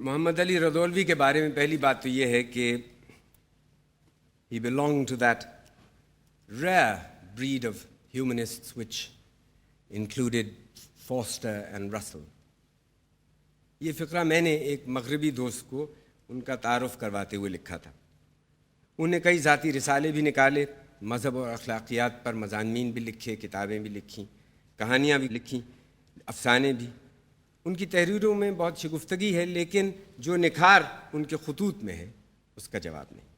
محمد علی رضولوی کے بارے میں پہلی بات تو یہ ہے کہ he belonged to that rare breed of humanists which included Forster and Russell. یہ فقرہ میں نے ایک مغربی دوست کو ان کا تعارف کرواتے ہوئے لکھا تھا. انہوں نے کئی ذاتی رسالے بھی نکالے، مذہب اور اخلاقیات پر مضامین بھی لکھے، کتابیں بھی لکھیں، کہانیاں بھی لکھیں، افسانے بھی. ان کی تحریروں میں بہت شگفتگی ہے، لیکن جو نکھار ان کے خطوط میں ہے اس کا جواب نہیں.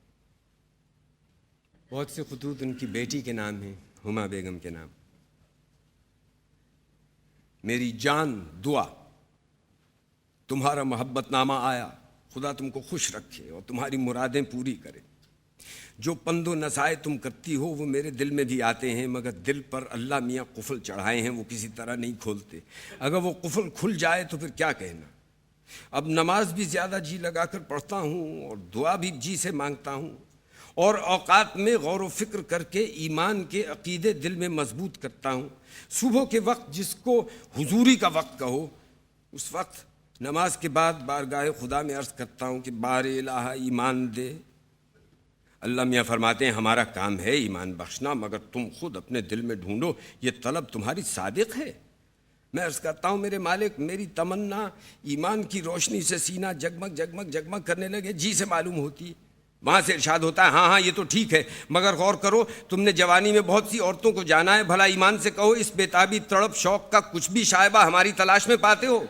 بہت سے خطوط ان کی بیٹی کے نام ہیں، ہما بیگم کے نام. میری جان دعا، تمہارا محبت نامہ آیا، خدا تم کو خوش رکھے اور تمہاری مرادیں پوری کرے. جو پند و نصائح تم کرتی ہو وہ میرے دل میں بھی آتے ہیں، مگر دل پر اللہ میاں قفل چڑھائے ہیں، وہ کسی طرح نہیں کھولتے. اگر وہ قفل کھل جائے تو پھر کیا کہنا. اب نماز بھی زیادہ جی لگا کر پڑھتا ہوں اور دعا بھی جی سے مانگتا ہوں، اور اوقات میں غور و فکر کر کے ایمان کے عقیدے دل میں مضبوط کرتا ہوں. صبح کے وقت جس کو حضوری کا وقت کہو، اس وقت نماز کے بعد بارگاہ خدا میں عرض کرتا ہوں کہ بار الہ ایمان دے. اللہ میاں فرماتے ہیں ہمارا کام ہے ایمان بخشنا، مگر تم خود اپنے دل میں ڈھونڈو یہ طلب تمہاری صادق ہے. میں عرض کرتا ہوں میرے مالک، میری تمنا ایمان کی روشنی سے سینہ جگمگ جگمگ جگمگ کرنے لگے، جی سے معلوم ہوتی ہے. وہاں سے ارشاد ہوتا ہے ہاں یہ تو ٹھیک ہے، مگر غور کرو، تم نے جوانی میں بہت سی عورتوں کو جانا ہے، بھلا ایمان سے کہو اس بیتابی تڑپ شوق کا کچھ بھی شائبہ ہماری تلاش میں پاتے ہو؟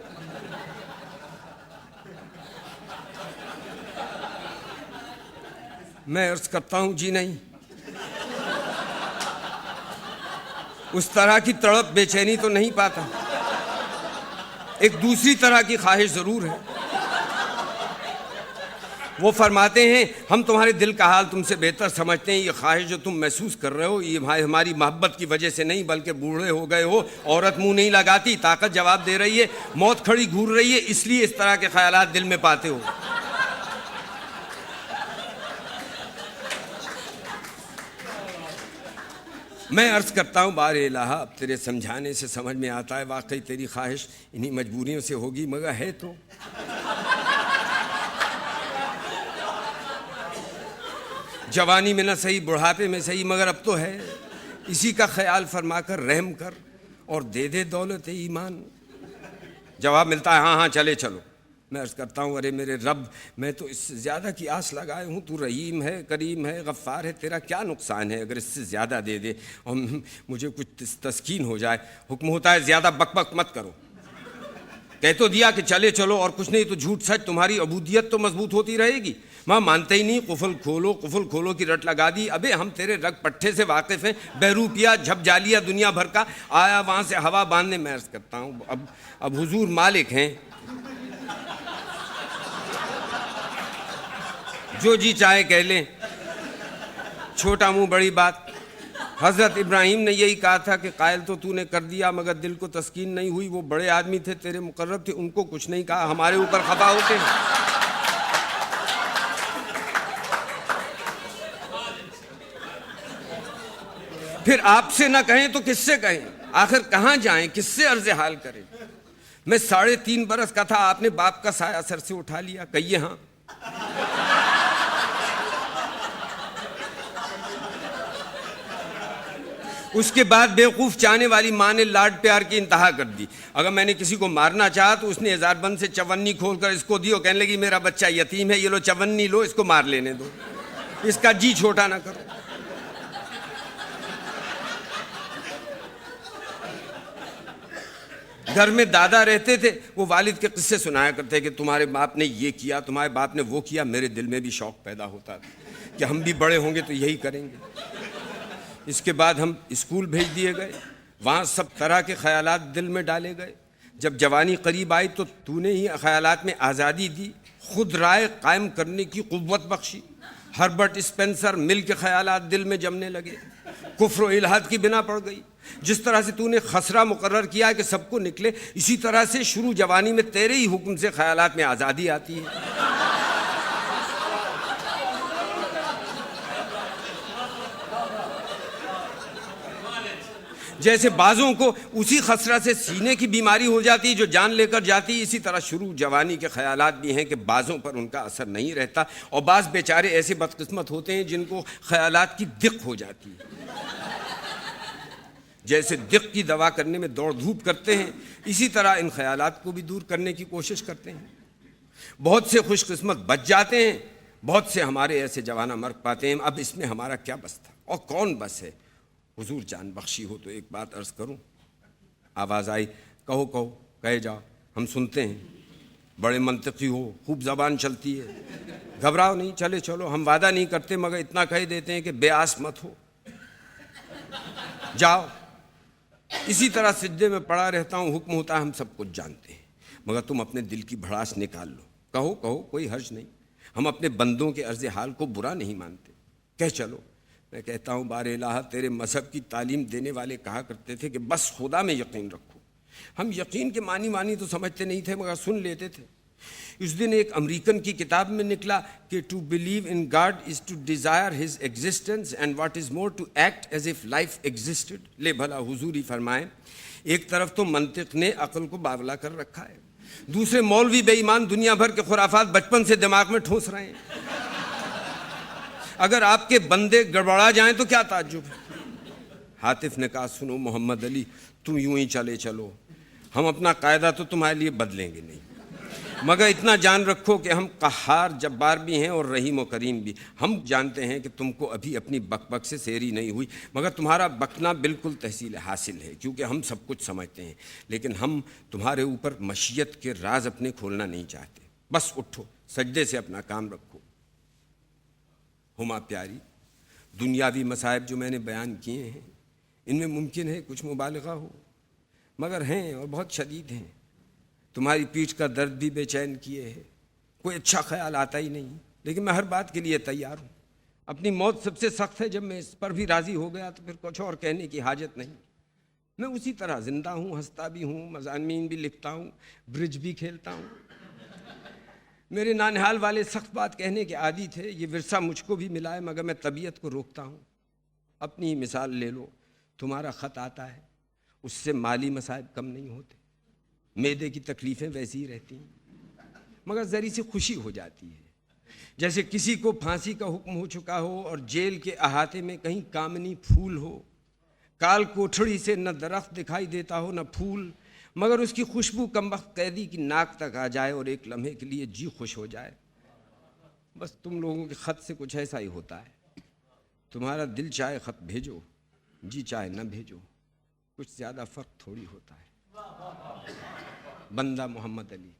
میں عرض کرتا ہوں جی نہیں. اس طرح کی تڑپ بے چینی تو نہیں پاتا. ایک دوسری طرح کی خواہش ضرور ہے. وہ فرماتے ہیں ہم تمہارے دل کا حال تم سے بہتر سمجھتے ہیں. یہ خواہش جو تم محسوس کر رہے ہو یہ ہماری محبت کی وجہ سے نہیں، بلکہ بوڑھے ہو گئے ہو، عورت منہ نہیں لگاتی، طاقت جواب دے رہی ہے، موت کھڑی گھور رہی ہے، اس لیے اس طرح کے خیالات دل میں پاتے ہو. میں عرض کرتا ہوں بار الہ، اب تیرے سمجھانے سے سمجھ میں آتا ہے واقعی تیری خواہش انہی مجبوریوں سے ہوگی، مگر ہے تو. جوانی میں نہ صحیح، بڑھاپے میں صحیح، مگر اب تو ہے. اسی کا خیال فرما کر رحم کر اور دے دے دولت ایمان. جواب ملتا ہے ہاں چلے چلو. میں عرض کرتا ہوں ارے میرے رب، میں تو اس سے زیادہ کی آس لگائے ہوں. تو رحیم ہے، کریم ہے، غفار ہے، تیرا کیا نقصان ہے اگر اس سے زیادہ دے دے اور مجھے کچھ تسکین ہو جائے. حکم ہوتا ہے زیادہ بک بک مت کرو. کہہ تو دیا کہ چلے چلو اور کچھ نہیں تو جھوٹ سچ تمہاری عبودیت تو مضبوط ہوتی رہے گی. ماں مانتے ہی نہیں، قفل کھولو کی رٹ لگا دی. ابے ہم تیرے رگ پٹھے سے واقف ہیں، بہروپیا جھپ جالیا دنیا بھر کا، آیا وہاں سے ہوا باندھنے. میں عرض کرتا ہوں اب حضور مالک ہیں، جو جی چاہے کہہ لیں، چھوٹا منہ بڑی بات. حضرت ابراہیم نے یہی کہا تھا کہ قائل تو نے کر دیا مگر دل کو تسکین نہیں ہوئی. وہ بڑے آدمی تھے، تیرے مقرب تھے، ان کو کچھ نہیں کہا، ہمارے اوپر خفا ہوتے ہیں. پھر آپ سے نہ کہیں تو کس سے کہیں؟ آخر کہاں جائیں، کس سے عرض حال کریں؟ میں 3.5 برس کا تھا، آپ نے باپ کا سایہ سر سے اٹھا لیا. کہیے ہاں. اس کے بعد بیوقوف چاہنے والی ماں نے لاڈ پیار کی انتہا کر دی. اگر میں نے کسی کو مارنا چاہا تو اس نے ہزار بند سے چونی کھول کر اس کو دی اور کہنے لگی میرا بچہ یتیم ہے، یہ لو چونی لو، اس کو مار لینے دو، اس کا جی چھوٹا نہ کرو. گھر میں دادا رہتے تھے، وہ والد کے قصے سنایا کرتے کہ تمہارے باپ نے یہ کیا، تمہارے باپ نے وہ کیا. میرے دل میں بھی شوق پیدا ہوتا تھا کہ ہم بھی بڑے ہوں گے تو یہی کریں گے. اس کے بعد ہم اسکول بھیج دیے گئے، وہاں سب طرح کے خیالات دل میں ڈالے گئے. جب جوانی قریب آئی تو نے ہی خیالات میں آزادی دی، خود رائے قائم کرنے کی قوت بخشی. ہربرٹ اسپینسر مل کے خیالات دل میں جمنے لگے، کفر و الحاد کی بنا پڑ گئی. جس طرح سے نے خسرہ مقرر کیا ہے کہ سب کو نکلے، اسی طرح سے شروع جوانی میں تیرے ہی حکم سے خیالات میں آزادی آتی ہے. جیسے بعضوں کو اسی خسرہ سے سینے کی بیماری ہو جاتی ہے جو جان لے کر جاتی ہے، اسی طرح شروع جوانی کے خیالات بھی ہیں کہ بعضوں پر ان کا اثر نہیں رہتا، اور بعض بیچارے ایسے بدقسمت ہوتے ہیں جن کو خیالات کی دق ہو جاتی ہے۔ جیسے دق کی دوا کرنے میں دوڑ دھوپ کرتے ہیں، اسی طرح ان خیالات کو بھی دور کرنے کی کوشش کرتے ہیں۔ بہت سے خوش قسمت بچ جاتے ہیں، بہت سے ہمارے ایسے جوانہ مر پاتے ہیں۔ اب اس میں ہمارا کیا بس تھا، اور کون بس ہے؟ حضور جان بخشی ہو تو ایک بات عرض کروں۔ آواز آئی، کہو کہو، کہے جاؤ، ہم سنتے ہیں، بڑے منطقی ہو، خوب زبان چلتی ہے، گھبراؤ نہیں، چلے چلو، ہم وعدہ نہیں کرتے مگر اتنا کہہ دیتے ہیں کہ بے آس مت ہو، جاؤ۔ اسی طرح سجدے میں پڑا رہتا ہوں، حکم ہوتا ہے، ہم سب کچھ جانتے ہیں، مگر تم اپنے دل کی بھڑاس نکال لو، کہو کہو، کوئی حرج نہیں، ہم اپنے بندوں کے عرض حال کو برا نہیں مانتے، کہہ چلو۔ میں کہتا ہوں، بار الہ، تیرے مذہب کی تعلیم دینے والے کہا کرتے تھے کہ بس خدا میں یقین رکھو۔ ہم یقین کے معنی تو سمجھتے نہیں تھے مگر سن لیتے تھے۔ اس دن ایک امریکن کی کتاب میں نکلا کہ to believe in God is to desire his existence and what is more to act as if life existed. لے بھلا حضور ہی فرمائیں، ایک طرف تو منطق نے عقل کو باولا کر رکھا ہے، دوسرے مولوی بے ایمان دنیا بھر کے خرافات بچپن سے دماغ میں ٹھوس رہے ہیں۔ اگر آپ کے بندے گڑبڑا جائیں تو کیا تعجب ہے؟ حاتف نے کہا، سنو محمد علی، تم یوں ہی چلے چلو، ہم اپنا قاعدہ تو تمہارے لیے بدلیں گے نہیں، مگر اتنا جان رکھو کہ ہم قہار جبار بھی ہیں اور رحیم و کریم بھی۔ ہم جانتے ہیں کہ تم کو ابھی اپنی بک بک سے سیری نہیں ہوئی، مگر تمہارا بکنا بالکل تحصیل حاصل ہے، کیونکہ ہم سب کچھ سمجھتے ہیں، لیکن ہم تمہارے اوپر مشیت کے راز اپنے کھولنا نہیں چاہتے۔ بس اٹھو، سجدے سے اپنا کام رکھو۔ ہما پیاری، دنیاوی مصائب جو میں نے بیان کیے ہیں، ان میں ممکن ہے کچھ مبالغہ ہو، مگر ہیں اور بہت شدید ہیں۔ تمہاری پیٹھ کا درد بھی بے چین کیے ہے، کوئی اچھا خیال آتا ہی نہیں، لیکن میں ہر بات کے لیے تیار ہوں۔ اپنی موت سب سے سخت ہے، جب میں اس پر بھی راضی ہو گیا تو پھر کچھ اور کہنے کی حاجت نہیں۔ میں اسی طرح زندہ ہوں، ہنستا بھی ہوں، مضامین بھی لکھتا ہوں، برج بھی کھیلتا ہوں۔ میرے نانحال والے سخت بات کہنے کے عادی تھے، یہ ورثہ مجھ کو بھی ملا ہے، مگر میں طبیعت کو روکتا ہوں۔ اپنی ہی مثال لے لو، تمہارا خط آتا ہے، اس سے مالی مصائب کم نہیں ہوتے، معدے کی تکلیفیں ویسی ہی رہتی ہیں، مگر ذری سی خوشی ہو جاتی ہے، جیسے کسی کو پھانسی کا حکم ہو چکا ہو اور جیل کے احاطے میں کہیں کامنی پھول ہو، کال کوٹھڑی سے نہ درخت دکھائی دیتا ہو نہ پھول، مگر اس کی خوشبو کمبخت قیدی کی ناک تک آ جائے اور ایک لمحے کے لیے جی خوش ہو جائے۔ بس تم لوگوں کے خط سے کچھ ایسا ہی ہوتا ہے، تمہارا دل چاہے خط بھیجو، جی چاہے نہ بھیجو، کچھ زیادہ فرق تھوڑی ہوتا ہے۔ بندہ محمد علی۔